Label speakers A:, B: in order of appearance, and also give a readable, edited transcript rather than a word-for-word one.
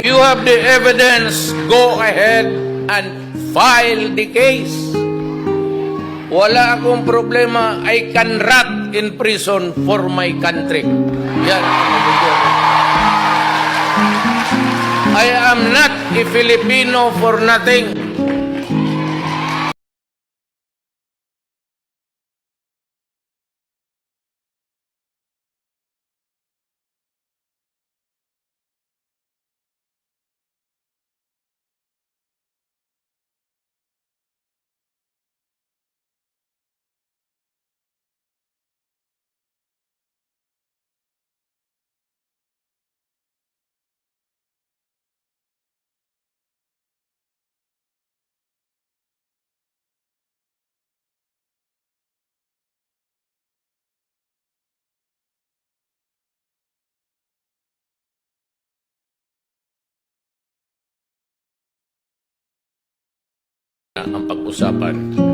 A: You have the evidence, go ahead and file the case. Wala akong problema. I can rot in prison for my country. Yan. I am not a Filipino for nothing. Ang pag-usapan.